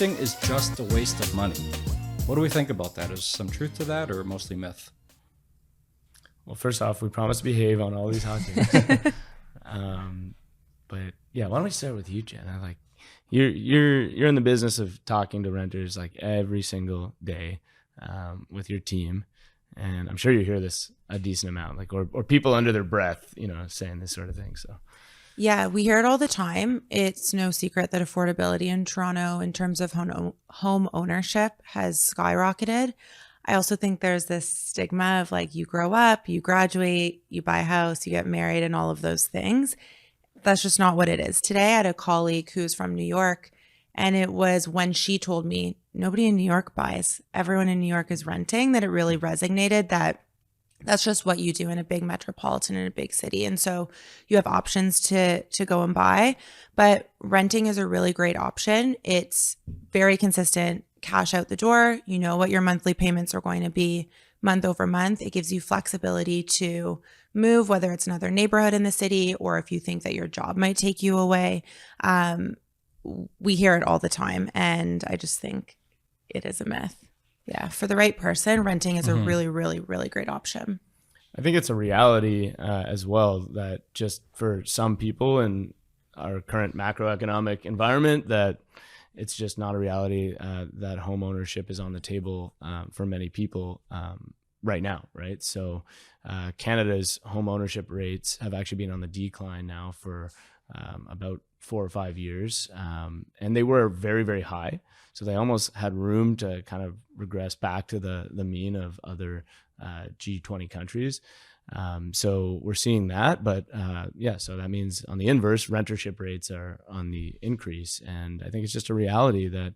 renting is just a waste of money. What do we think about that? Is some truth to that or mostly myth? Well, first off, we promise to behave on all these hot takes. But yeah, why don't we start with you, Jenna? Like, you're in the business of talking to renters like every single day with your team, and I'm sure you hear this a decent amount, like or people under their breath, saying this sort of thing. So. Yeah, we hear it all the time. It's no secret that affordability in Toronto in terms of home ownership has skyrocketed. I also think there's this stigma of like you grow up, you graduate, you buy a house, you get married and all of those things. That's just not what it is. Today I had a colleague who's from New York, and it was when she told me nobody in New York buys. Everyone in New York is renting, that it really resonated that that's just what you do in a big metropolitan, in a big city. And so you have options to go and buy, but renting is a really great option. It's very consistent, cash out the door. You know what your monthly payments are going to be month over month. It gives you flexibility to move, whether it's another neighborhood in the city or if you think that your job might take you away. We hear it all the time, and I just think it is a myth. Yeah, for the right person, renting is a really, really, really great option. I think it's a reality as well that just for some people in our current macroeconomic environment, that it's just not a reality that home ownership is on the table for many people right now, right? So Canada's home ownership rates have actually been on the decline now for about 4 or 5 years, and they were very, very high. So they almost had room to kind of regress back to the mean of other G20 countries. So we're seeing that, but so that means on the inverse, rentership rates are on the increase. And I think it's just a reality that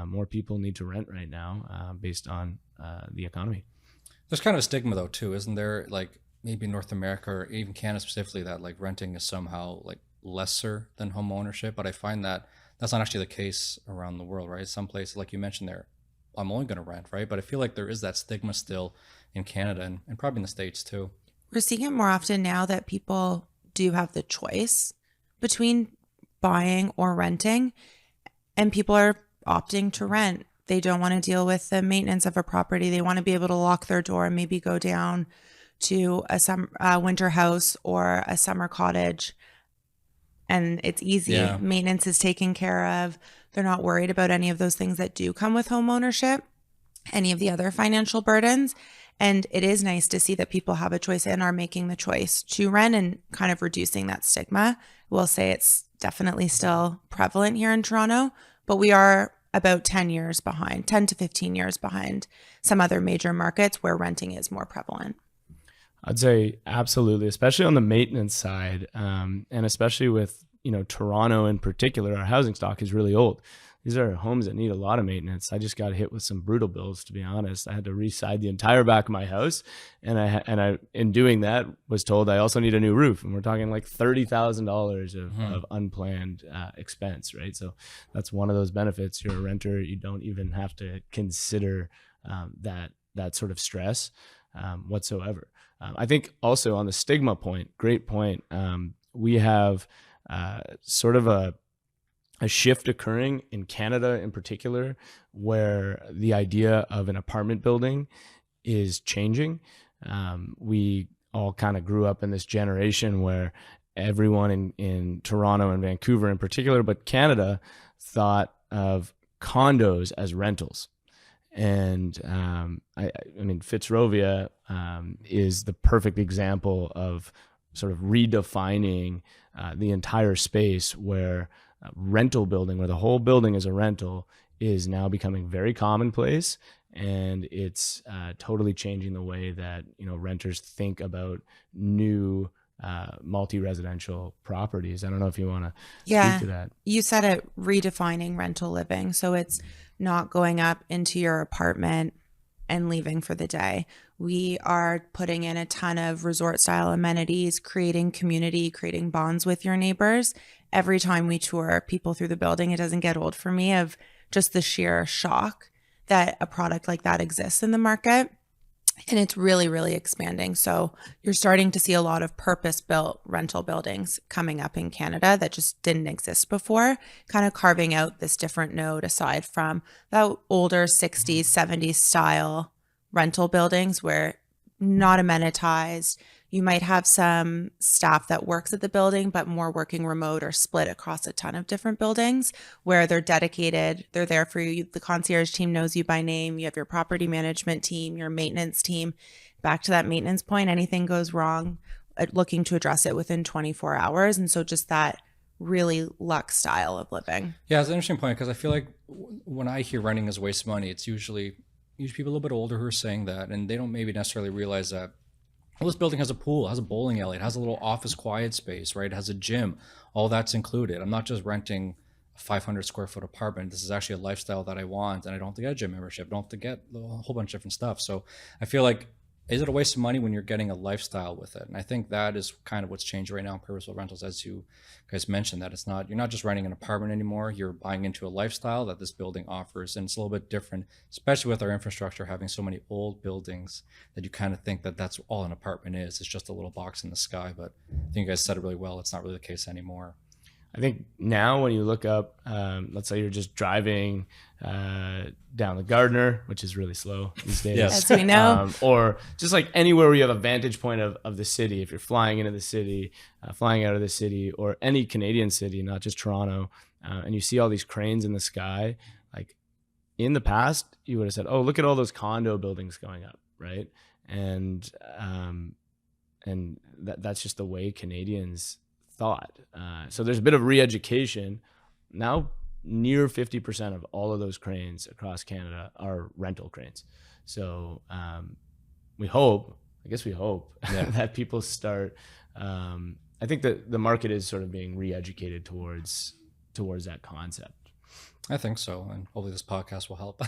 more people need to rent right now based on the economy. There's kind of a stigma though too, isn't there? Like maybe in North America or even Canada specifically, that like renting is somehow like lesser than home ownership. But I find that that's not actually the case around the world, right? Some places, like you mentioned there, I'm only going to rent, right? But I feel like there is that stigma still in Canada and probably in the States too. We're seeing it more often now that people do have the choice between buying or renting, and people are opting to rent. They don't want to deal with the maintenance of a property. They want to be able to lock their door and maybe go down to a winter house or a summer cottage, and it's easy. Yeah. Maintenance is taken care of. They're not worried about any of those things that do come with home ownership, any of the other financial burdens. And it is nice to see that people have a choice and are making the choice to rent and kind of reducing that stigma. We'll say it's definitely still prevalent here in Toronto, but we are about 10 to 15 years behind some other major markets where renting is more prevalent. I'd say absolutely, especially on the maintenance side, and especially with Toronto in particular. Our housing stock is really old. These are homes that need a lot of maintenance. I just got hit with some brutal bills, to be honest. I had to re-side the entire back of my house, and I in doing that was told I also need a new roof, and we're talking like $30,000 of unplanned expense, right? So that's one of those benefits. You're a renter, you don't even have to consider that sort of stress whatsoever. I think also on the stigma point, great point. We have sort of a shift occurring in Canada in particular, where the idea of an apartment building is changing. We all kind of grew up in this generation where everyone in Toronto and Vancouver in particular, but Canada, thought of condos as rentals. And I mean, Fitzrovia is the perfect example of sort of redefining the entire space, where rental building, where the whole building is a rental, is now becoming very commonplace, and it's totally changing the way that renters think about new multi-residential properties. I don't know if you want to speak to that. You said it, redefining rental living. So it's not going up into your apartment and leaving for the day. We are putting in a ton of resort style amenities, creating community, creating bonds with your neighbors. Every time we tour people through the building, it doesn't get old for me of just the sheer shock that a product like that exists in the market. And it's really, really expanding. So you're starting to see a lot of purpose-built rental buildings coming up in Canada that just didn't exist before, kind of carving out this different node aside from the older 60s, 70s style rental buildings where not amenitized. You might have some staff that works at the building, but more working remote or split across a ton of different buildings where they're dedicated. They're there for you. The concierge team knows you by name. You have your property management team, your maintenance team. Back to that maintenance point, anything goes wrong, looking to address it within 24 hours. And so just that really luxe style of living. Yeah, it's an interesting point because I feel like when I hear renting is a waste of money, it's usually people a little bit older who are saying that, and they don't maybe necessarily realize that, well, this building has a pool, has a bowling alley, it has a little office quiet space, right? It has a gym, all that's included. I'm not just renting a 500 square foot apartment. This is actually a lifestyle that I want, and I don't have to get a gym membership. I don't have to get a whole bunch of different stuff. So I feel like, is it a waste of money when you're getting a lifestyle with it? And I think that is kind of what's changed right now in purposeful rentals, as you guys mentioned, that it's not, you're not just renting an apartment anymore. You're buying into a lifestyle that this building offers. And it's a little bit different, especially with our infrastructure having so many old buildings that you kind of think that that's all an apartment is. It's just a little box in the sky. But I think you guys said it really well. It's not really the case anymore. I think now when you look up, let's say you're just driving down the Gardner, which is really slow these days. Yes. As we know. Or just like anywhere where you have a vantage point of the city, if you're flying into the city, flying out of the city, or any Canadian city, not just Toronto, and you see all these cranes in the sky, like in the past, you would have said, oh, look at all those condo buildings going up, right? And that's just the way Canadians thought. So there's a bit of re-education. Now near 50% of all of those cranes across Canada are rental cranes. So we hope that people start, I think that the market is sort of being re-educated towards that concept. I think so. And hopefully this podcast will help.